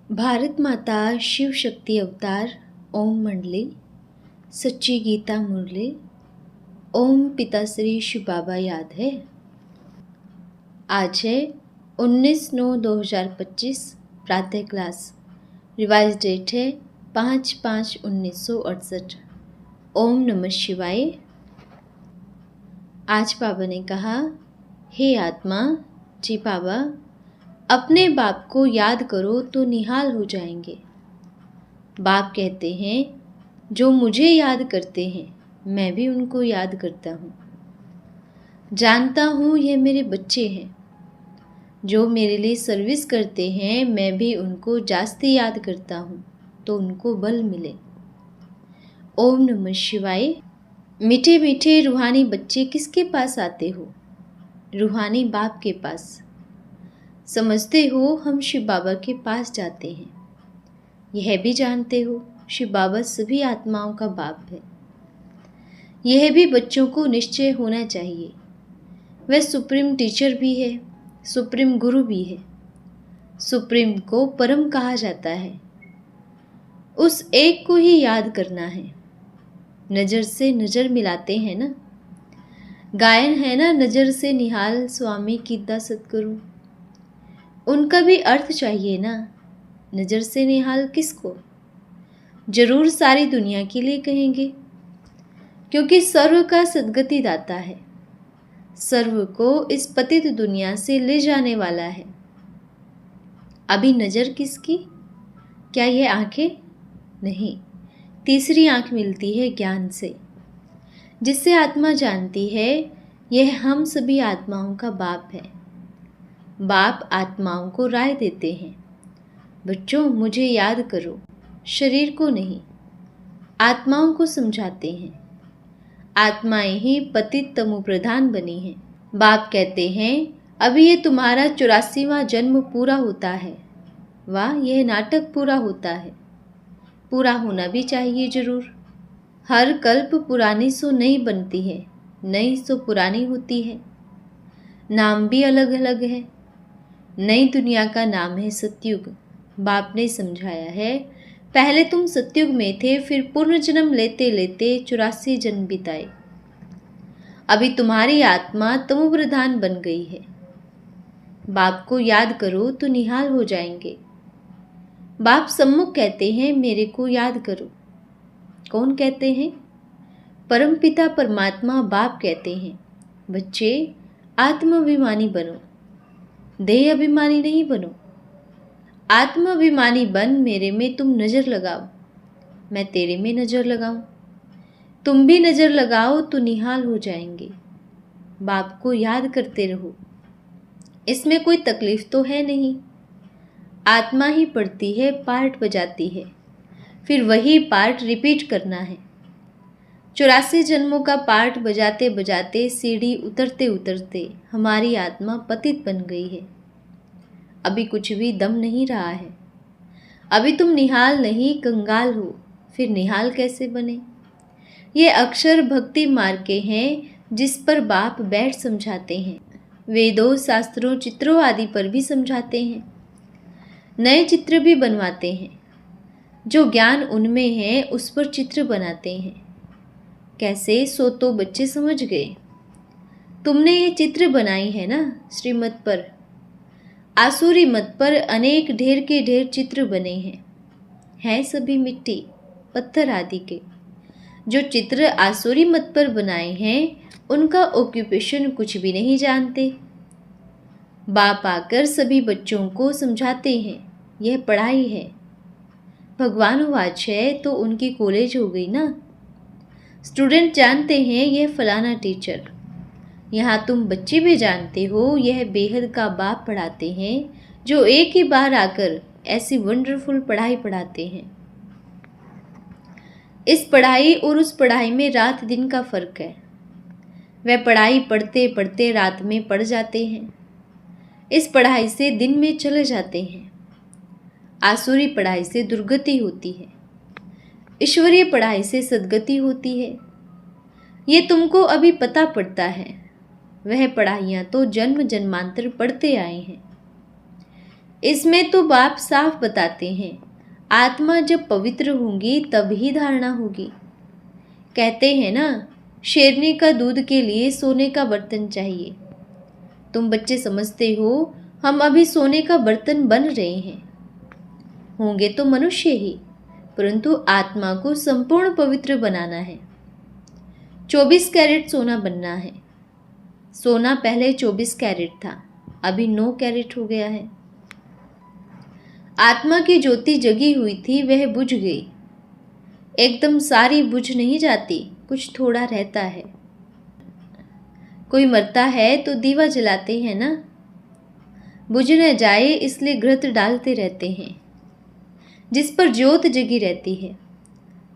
भारत माता शिव शक्ति अवतार ओम मंडली सच्ची गीता मुरली ओम पिताश्री शिव बाबा याद है। आज है 19/9/2025 प्रातः क्लास। रिवाइज डेट है 5/5/1968। ओम नमः शिवाय। आज बाबा ने कहा, हे आत्मा, जी बाबा, अपने बाप को याद करो तो निहाल हो जाएंगे। बाप कहते हैं, जो मुझे याद करते हैं मैं भी उनको याद करता हूँ। जानता हूँ ये मेरे बच्चे हैं, जो मेरे लिए सर्विस करते हैं मैं भी उनको जास्ती याद करता हूँ तो उनको बल मिले। ओम नमः शिवाय। मीठे मीठे रूहानी बच्चे किसके पास आते हो? रूहानी बाप के पास। समझते हो हम शिव बाबा के पास जाते हैं। यह भी जानते हो शिव बाबा सभी आत्माओं का बाप है। यह भी बच्चों को निश्चय होना चाहिए। वह सुप्रीम टीचर भी है, सुप्रीम गुरु भी है। सुप्रीम को परम कहा जाता है। उस एक को ही याद करना है। नज़र से नज़र मिलाते हैं ना। गायन है ना, नज़र से निहाल स्वामी कीदा सतगुरु। उनका भी अर्थ चाहिए ना। नज़र से निहाल किसको? जरूर सारी दुनिया के लिए कहेंगे, क्योंकि सर्व का सद्गति दाता है। सर्व को इस पतित दुनिया से ले जाने वाला है। अभी नज़र किसकी? क्या ये आंखें? नहीं, तीसरी आंख मिलती है ज्ञान से, जिससे आत्मा जानती है यह हम सभी आत्माओं का बाप है। बाप आत्माओं को राय देते हैं, बच्चों मुझे याद करो, शरीर को नहीं। आत्माओं को समझाते हैं। आत्माएं ही पतित तमो प्रधान बनी हैं। बाप कहते हैं, अभी ये तुम्हारा 84वां जन्म पूरा होता है। वाह, यह नाटक पूरा होता है। पूरा होना भी चाहिए जरूर। हर कल्प पुरानी सो नई बनती है, नई सो पुरानी होती है। नाम भी अलग अलग है। नई दुनिया का नाम है सतयुग। बाप ने समझाया है, पहले तुम सतयुग में थे, फिर पुनर्जन्म लेते लेते 84 जन्म बिताए। अभी तुम्हारी आत्मा तमोप्रधान बन गई है। बाप को याद करो तो निहाल हो जाएंगे। बाप सम्मुख कहते हैं, मेरे को याद करो। कौन कहते हैं? परमपिता परमात्मा बाप कहते हैं, बच्चे आत्माभिमानी बनो, देह अभिमानी नहीं बनो। आत्माभिमानी बन मेरे में तुम नज़र लगाओ, मैं तेरे में नज़र लगाऊं। तुम भी नज़र लगाओ तो निहाल हो जाएंगे। बाप को याद करते रहो, इसमें कोई तकलीफ तो है नहीं। आत्मा ही पढ़ती है, पार्ट बजाती है, फिर वही पार्ट रिपीट करना है। 84 जन्मों का पार्ट बजाते बजाते सीढ़ी उतरते उतरते हमारी आत्मा पतित बन गई है। अभी कुछ भी दम नहीं रहा है। अभी तुम निहाल नहीं कंगाल हो, फिर निहाल कैसे बने? ये अक्षर भक्ति मार्ग के हैं, जिस पर बाप बैठ समझाते हैं। वेदों, शास्त्रों, चित्रों आदि पर भी समझाते हैं। नए चित्र भी बनवाते हैं। जो ज्ञान उनमें है उस पर चित्र बनाते हैं। कैसे? सो तो बच्चे समझ गए। तुमने ये चित्र बनाई है ना श्रीमत पर। आसुरी मत पर अनेक ढेर के ढेर चित्र बने हैं सभी मिट्टी पत्थर आदि के। जो चित्र आसुरी मत पर बनाए हैं उनका ऑक्यूपेशन कुछ भी नहीं जानते। बाप आकर सभी बच्चों को समझाते हैं, यह पढ़ाई है। भगवान वाच है तो उनकी कॉलेज हो गई ना। स्टूडेंट जानते हैं यह फलाना टीचर। यहाँ तुम बच्चे भी जानते हो यह बेहद का बाप पढ़ाते हैं, जो एक ही बार आकर ऐसी वंडरफुल पढ़ाई पढ़ाते हैं। इस पढ़ाई और उस पढ़ाई में रात दिन का फर्क है। वह पढ़ाई पढ़ते पढ़ते रात में पढ़ जाते हैं। इस पढ़ाई से दिन में चले जाते हैं। आसुरी पढ़ाई से दुर्गति होती है, ईश्वरीय पढ़ाई से सद्गति होती है। ये तुमको अभी पता पड़ता है। वह पढ़ाइयाँ तो जन्म जन्मांतर पढ़ते आए हैं। इसमें तो बाप साफ बताते हैं, आत्मा जब पवित्र होंगी तब ही धारणा होगी। कहते हैं ना, शेरनी का दूध के लिए सोने का बर्तन चाहिए। तुम बच्चे समझते हो हम अभी सोने का बर्तन बन रहे हैं। होंगे तो मनुष्य ही, परंतु आत्मा को संपूर्ण पवित्र बनाना है। 24 कैरेट सोना बनना है। सोना पहले 24 कैरेट था, अभी 9 कैरेट हो गया है। आत्मा की ज्योति जगी हुई थी, वह बुझ गई। एकदम सारी बुझ नहीं जाती, कुछ थोड़ा रहता है। कोई मरता है तो दीवा जलाते हैं ना, बुझ न जाए इसलिए घृत डालते रहते हैं। जिस पर ज्योत जगी रहती है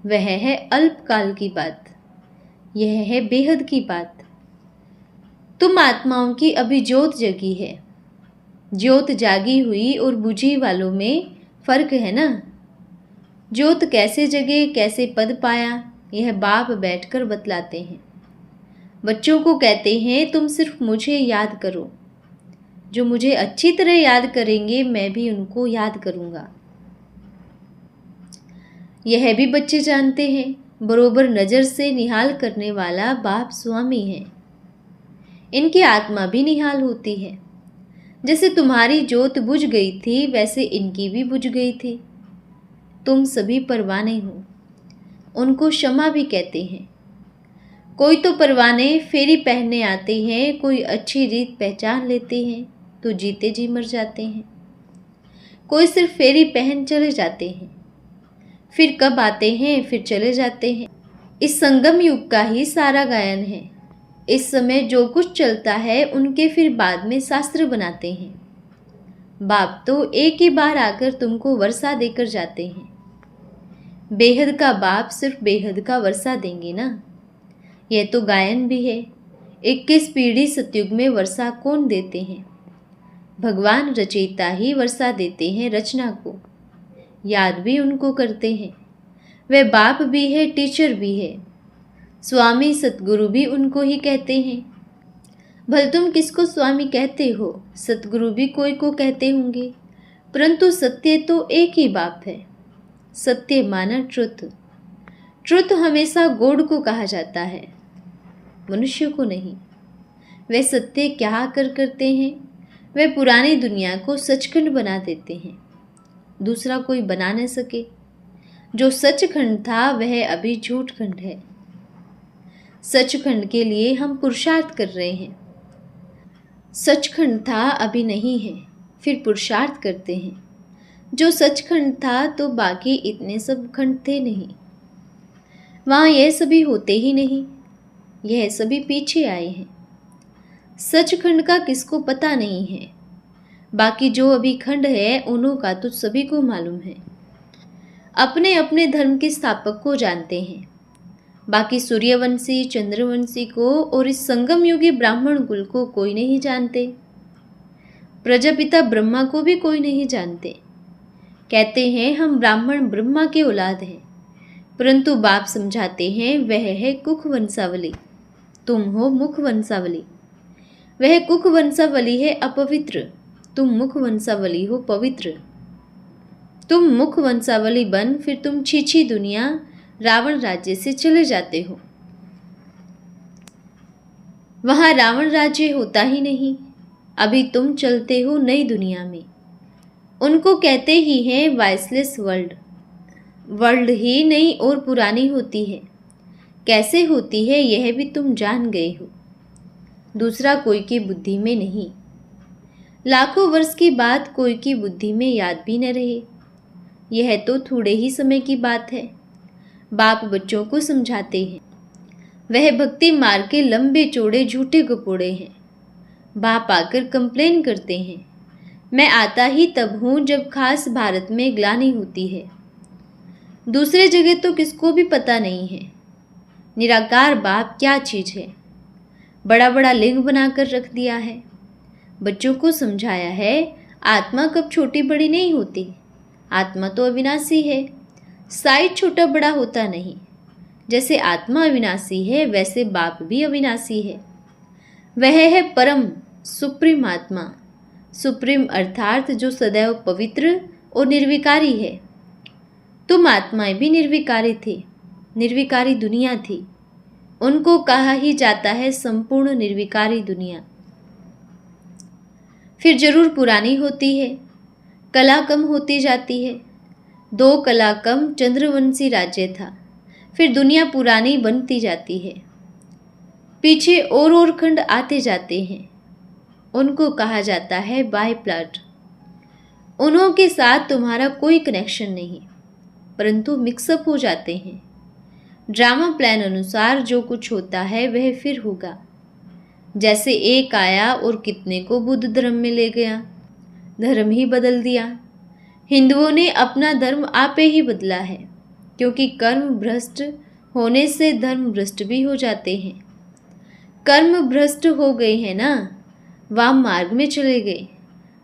वह है अल्पकाल की बात, यह है बेहद की बात। तुम आत्माओं की अभी ज्योत जगी है। ज्योत जागी हुई और बुझी वालों में फर्क है ना। ज्योत कैसे जगे, कैसे पद पाया, यह बाप बैठकर बतलाते हैं। बच्चों को कहते हैं तुम सिर्फ मुझे याद करो। जो मुझे अच्छी तरह याद करेंगे मैं भी उनको याद करूंगा। यह भी बच्चे जानते हैं, बरोबर नज़र से निहाल करने वाला बाप स्वामी है। इनकी आत्मा भी निहाल होती है। जैसे तुम्हारी ज्योत बुझ गई थी वैसे इनकी भी बुझ गई थी। तुम सभी परवाने हो, उनको क्षमा भी कहते हैं। कोई तो परवाने फेरी पहनने आते हैं, कोई अच्छी रीत पहचान लेते हैं तो जीते जी मर जाते हैं। कोई सिर्फ फेरी पहन चले जाते हैं, फिर कब आते हैं, फिर चले जाते हैं। इस संगम युग का ही सारा गायन है। इस समय जो कुछ चलता है उनके फिर बाद में शास्त्र बनाते हैं। बाप तो एक ही बार आकर तुमको वर्षा देकर जाते हैं। बेहद का बाप सिर्फ बेहद का वर्षा देंगे ना। यह तो गायन भी है। 21 पीढ़ी सतयुग में वर्षा कौन देते हैं? भगवान रचयिता ही वर्षा देते हैं रचना को। याद भी उनको करते हैं। वे बाप भी है, टीचर भी है। स्वामी सतगुरु भी उनको ही कहते हैं। भल तुम किसको स्वामी कहते हो? सतगुरु भी कोई को कहते होंगे, परंतु सत्य तो एक ही बाप है। सत्य माना ट्रुथ। ट्रुथ हमेशा गॉड को कहा जाता है, मनुष्य को नहीं। वे सत्य क्या करते हैं? वे पुरानी दुनिया को सचखंड बना देते हैं, दूसरा कोई बना न सके। जो सचखंड था वह अभी झूठखंड है। सचखंड के लिए हम पुरुषार्थ कर रहे हैं। सचखंड था अभी नहीं है, फिर पुरुषार्थ करते हैं। जो सचखंड था तो बाकी इतने सब खंड थे नहीं। वहाँ यह सभी होते ही नहीं, यह सभी पीछे आए हैं। सचखंड का किसको पता नहीं है। बाकी जो अभी खंड है उन्हों का तो सभी को मालूम है। अपने अपने धर्म के स्थापक को जानते हैं। बाकी सूर्यवंशी, चंद्रवंशी को और इस संगम युगी ब्राह्मण कुल को कोई नहीं जानते। प्रजापिता ब्रह्मा को भी कोई नहीं जानते। कहते हैं हम ब्राह्मण ब्रह्मा के औलाद हैं, परंतु बाप समझाते हैं वह है कुख वंशावली, तुम हो मुख वंशावली। वह कुख वंशावली है अपवित्र, तुम मुख वंशावली हो पवित्र। तुम मुख वंशावली बन फिर तुम छीछी दुनिया रावण राज्य से चले जाते हो। वहां रावण राज्य होता ही नहीं। अभी तुम चलते हो नई दुनिया में। उनको कहते ही हैं वॉइसलेस वर्ल्ड। वर्ल्ड ही नई और पुरानी होती है। कैसे होती है यह भी तुम जान गए हो, दूसरा कोई की बुद्धि में नहीं। लाखों वर्ष की बात कोई की बुद्धि में याद भी न रहे, यह तो थोड़े ही समय की बात है। बाप बच्चों को समझाते हैं। वह भक्ति मार्ग के लंबे चौड़े झूठे गपोड़े हैं। बाप आकर कंप्लेन करते हैं, मैं आता ही तब हूँ जब खास भारत में ग्लानि होती है। दूसरे जगह तो किसको भी पता नहीं है निराकार बाप क्या चीज़ है। बड़ा बड़ा लिंग बनाकर रख दिया है। बच्चों को समझाया है आत्मा कब छोटी बड़ी नहीं होती। आत्मा तो अविनाशी है, साइज छोटा बड़ा होता नहीं। जैसे आत्मा अविनाशी है वैसे बाप भी अविनाशी है। वह है परम सुप्रीम आत्मा, सुप्रीम अर्थात जो सदैव पवित्र और निर्विकारी है। तुम आत्माएं भी निर्विकारी थे, निर्विकारी दुनिया थी। उनको कहा ही जाता है संपूर्ण निर्विकारी दुनिया। फिर जरूर पुरानी होती है, कला कम होती जाती है। 2 कला कम चंद्रवंशी राज्य था, फिर दुनिया पुरानी बनती जाती है। पीछे और खंड आते जाते हैं। उनको कहा जाता है बाय प्लॉट। उन्हों के साथ तुम्हारा कोई कनेक्शन नहीं, परंतु मिक्सअप हो जाते हैं। ड्रामा प्लान अनुसार जो कुछ होता है वह फिर होगा। जैसे एक आया और कितने को बुद्ध धर्म में ले गया, धर्म ही बदल दिया। हिंदुओं ने अपना धर्म आपे ही बदला है, क्योंकि कर्म भ्रष्ट होने से धर्म भ्रष्ट भी हो जाते हैं। कर्म भ्रष्ट हो गए हैं ना, वाम मार्ग में चले गए।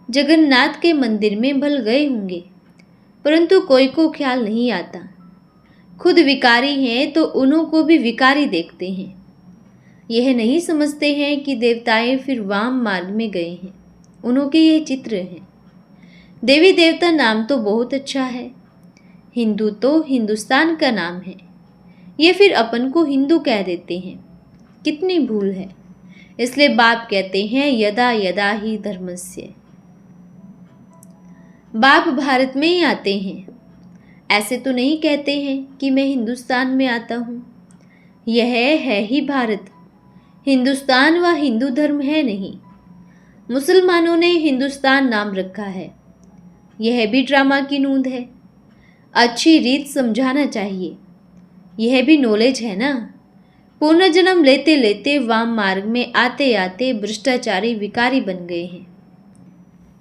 जगन्नाथ के मंदिर में भल गए होंगे, परंतु कोई को ख्याल नहीं आता। खुद विकारी हैं तो उन्हों को भी विकारी देखते हैं। यह नहीं समझते हैं कि देवताएं फिर वाम मार्ग में गए हैं। उन्हों के ये चित्र हैं। देवी देवता नाम तो बहुत अच्छा है, हिंदू तो हिंदुस्तान का नाम है। ये फिर अपन को हिंदू कह देते हैं। कितनी भूल है। इसलिए बाप कहते हैं यदा यदा ही धर्मस्य। बाप भारत में ही आते हैं, ऐसे तो नहीं कहते हैं कि मैं हिंदुस्तान में आता हूँ। यह है ही भारत। हिंदुस्तान व हिंदू धर्म है नहीं। मुसलमानों ने हिंदुस्तान नाम रखा है, यह भी ड्रामा की नूंद है। अच्छी रीत समझाना चाहिए, यह भी नॉलेज है ना। पुनर्जन्म लेते लेते वाम मार्ग में आते आते भ्रष्टाचारी विकारी बन गए हैं।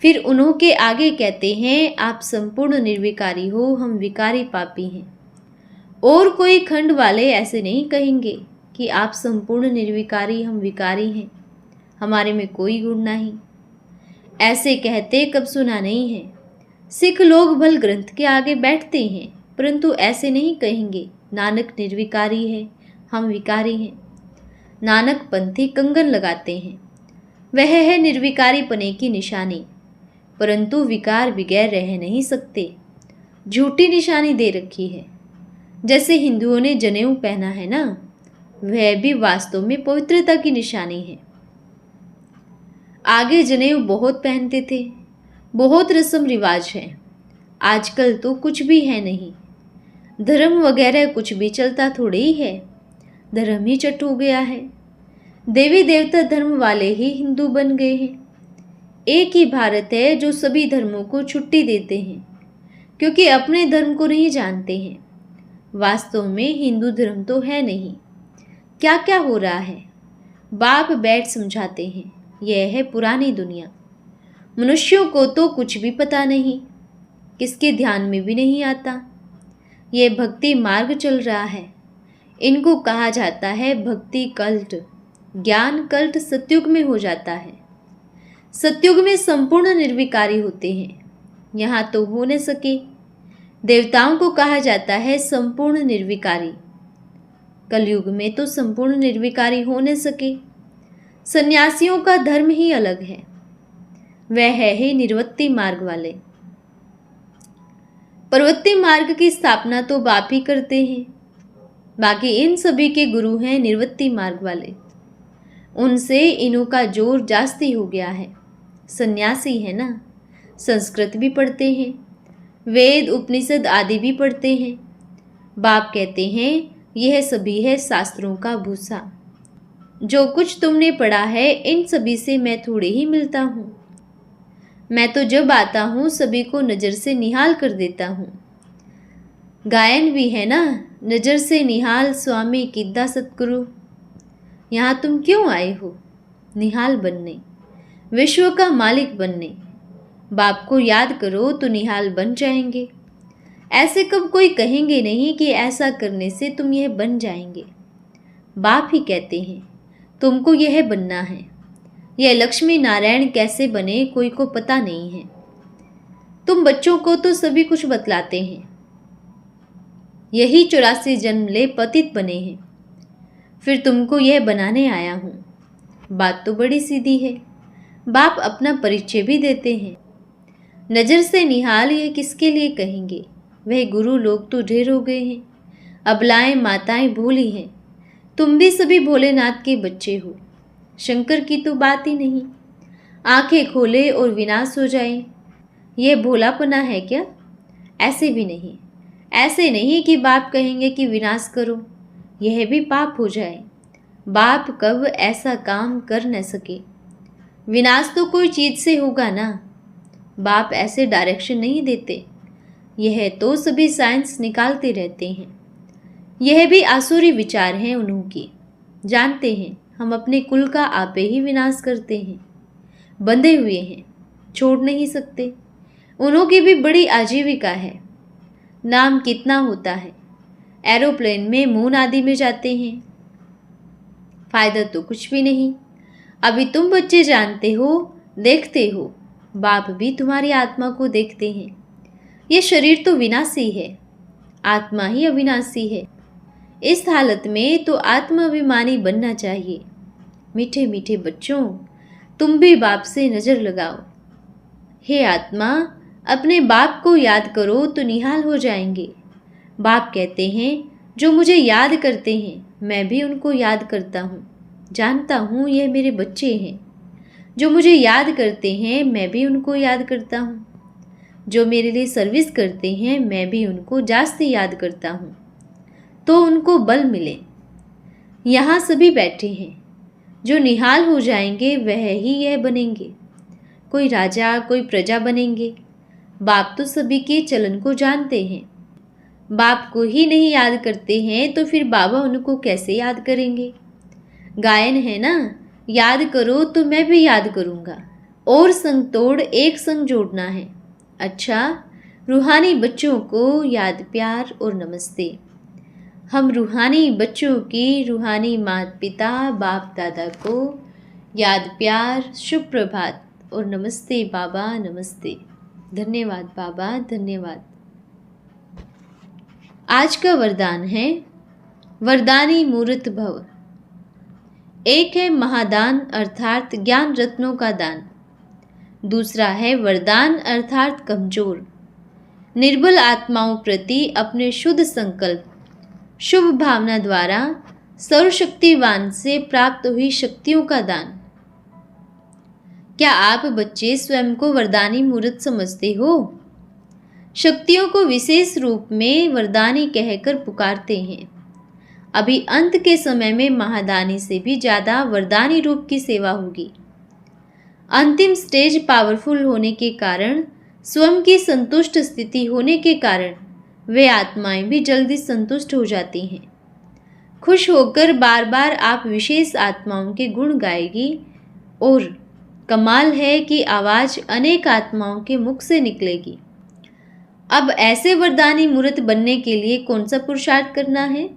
फिर उन्हों के आगे कहते हैं आप संपूर्ण निर्विकारी हो, हम विकारी पापी हैं। और कोई खंड वाले ऐसे नहीं कहेंगे कि आप संपूर्ण निर्विकारी, हम विकारी हैं, हमारे में कोई गुण नहीं। ऐसे कहते कब सुना नहीं है। सिख लोग भल ग्रंथ के आगे बैठते हैं, परंतु ऐसे नहीं कहेंगे नानक निर्विकारी है, हम विकारी हैं। नानक पंथी कंगन लगाते हैं, वह है निर्विकारी पने की निशानी, परंतु विकार बगैर रह नहीं सकते। झूठी निशानी दे रखी है। जैसे हिंदुओं ने जनेऊ पहना है ना, वह भी वास्तव में पवित्रता की निशानी है। आगे जनेऊ बहुत पहनते थे, बहुत रस्म रिवाज है। आजकल तो कुछ भी है नहीं। धर्म वगैरह कुछ भी चलता थोड़े ही है, धर्म ही चट हो गया है। देवी देवता धर्म वाले ही हिंदू बन गए हैं। एक ही भारत है जो सभी धर्मों को छुट्टी देते हैं, क्योंकि अपने धर्म को नहीं जानते हैं। वास्तव में हिंदू धर्म तो है नहीं। क्या क्या हो रहा है, बाप बैठ समझाते हैं। यह है पुरानी दुनिया। मनुष्यों को तो कुछ भी पता नहीं, किसके ध्यान में भी नहीं आता। यह भक्ति मार्ग चल रहा है। इनको कहा जाता है भक्ति कल्ट। ज्ञान कल्ट सतयुग में हो जाता है। सतयुग में संपूर्ण निर्विकारी होते हैं, यहाँ तो हो न सके। देवताओं को कहा जाता है संपूर्ण निर्विकारी। कलयुग में तो संपूर्ण निर्विकारी हो न सके। सन्यासियों का धर्म ही अलग है, वह है ही निर्वृत्ति मार्ग वाले। प्रवृत्ति मार्ग की स्थापना तो बाप ही करते हैं, बाकी इन सभी के गुरु हैं निर्वृत्ति मार्ग वाले। उनसे इन्हों का जोर जास्ती हो गया है। सन्यासी है ना, संस्कृत भी पढ़ते हैं, वेद उपनिषद आदि भी पढ़ते हैं। बाप कहते हैं यह सभी है शास्त्रों का भूसा। जो कुछ तुमने पढ़ा है इन सभी से मैं थोड़े ही मिलता हूँ। मैं तो जब आता हूँ सभी को नज़र से निहाल कर देता हूँ। गायन भी है ना, नज़र से निहाल स्वामी किद्दा सतगुरु। यहाँ तुम क्यों आए हो? निहाल बनने, विश्व का मालिक बनने। बाप को याद करो तो निहाल बन जाएंगे। ऐसे कब कोई कहेंगे नहीं कि ऐसा करने से तुम यह बन जाएंगे। बाप ही कहते हैं तुमको यह बनना है। यह लक्ष्मी नारायण कैसे बने कोई को पता नहीं है। तुम बच्चों को तो सभी कुछ बतलाते हैं। यही 84 जन्म ले पतित बने हैं, फिर तुमको यह बनाने आया हूँ। बात तो बड़ी सीधी है। बाप अपना परिचय भी देते हैं। नज़र से निहाल ये किसके लिए कहेंगे, वह गुरु लोग तो ढेर हो गए हैं। अबलाएं माताएं भोली हैं, तुम भी सभी भोलेनाथ के बच्चे हो। शंकर की तो बात ही नहीं, आंखें खोले और विनाश हो जाए, यह भोलापना है क्या? ऐसे भी नहीं, ऐसे नहीं कि बाप कहेंगे कि विनाश करो, यह भी पाप हो जाए। बाप कब ऐसा काम कर न सके। विनाश तो कोई चीज़ से होगा ना, बाप ऐसे डायरेक्शन नहीं देते। यह तो सभी साइंस निकालते रहते हैं। यह भी आसुरी विचार हैं उन्हों की। जानते हैं हम अपने कुल का आपे ही विनाश करते हैं। बंधे हुए हैं, छोड़ नहीं सकते। उन्हों की भी बड़ी आजीविका है। नाम कितना होता है, एरोप्लेन में मून आदि में जाते हैं, फायदा तो कुछ भी नहीं। अभी तुम बच्चे जानते हो, देखते हो, बाप भी तुम्हारी आत्मा को देखते हैं। ये शरीर तो विनाशी है, आत्मा ही अविनाशी है। इस हालत में तो आत्माभिमानी बनना चाहिए। मीठे मीठे बच्चों, तुम भी बाप से नज़र लगाओ। हे आत्मा, अपने बाप को याद करो तो निहाल हो जाएंगे। बाप कहते हैं, जो मुझे याद करते हैं मैं भी उनको याद करता हूँ। जानता हूँ यह मेरे बच्चे हैं। जो मुझे याद करते हैं मैं भी उनको याद करता हूँ। जो मेरे लिए सर्विस करते हैं मैं भी उनको जास्ती याद करता हूँ, तो उनको बल मिले। यहाँ सभी बैठे हैं, जो निहाल हो जाएंगे वह ही यह बनेंगे। कोई राजा, कोई प्रजा बनेंगे। बाप तो सभी के चलन को जानते हैं। बाप को ही नहीं याद करते हैं तो फिर बाबा उनको कैसे याद करेंगे? गायन है ना, याद करो तो मैं भी याद करूँगा। और संग तोड़ एक संग जोड़ना है। अच्छा, रूहानी बच्चों को याद प्यार और नमस्ते। हम रूहानी बच्चों की रूहानी माता पिता बाप दादा को याद प्यार, शुभ प्रभात और नमस्ते बाबा, नमस्ते। धन्यवाद बाबा, धन्यवाद। आज का वरदान है वरदानी मूर्त भव। एक है महादान अर्थात ज्ञान रत्नों का दान। दूसरा है वरदान अर्थात कमजोर निर्बल आत्माओं प्रति अपने शुद्ध संकल्प, शुभ भावना द्वारा सर्वशक्तिवान से प्राप्त हुई शक्तियों का दान। क्या आप बच्चे स्वयं को वरदानी मूर्त समझते हो? शक्तियों को विशेष रूप में वरदानी कहकर पुकारते हैं। अभी अंत के समय में महादानी से भी ज़्यादा वरदानी रूप की सेवा होगी। अंतिम स्टेज पावरफुल होने के कारण, स्वयं की संतुष्ट स्थिति होने के कारण वे आत्माएं भी जल्दी संतुष्ट हो जाती हैं। खुश होकर बार बार आप विशेष आत्माओं के गुण गाएगी और कमाल है कि आवाज़ अनेक आत्माओं के मुख से निकलेगी। अब ऐसे वरदानी मूर्त बनने के लिए कौन सा पुरुषार्थ करना है?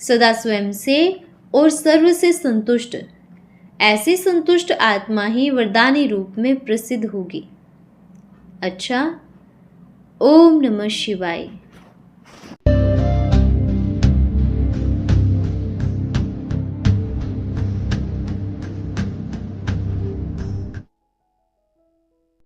सदा स्वयं से और सर्व से संतुष्ट। ऐसी संतुष्ट आत्मा ही वरदानी रूप में प्रसिद्ध होगी। अच्छा, ओम नमः शिवाय।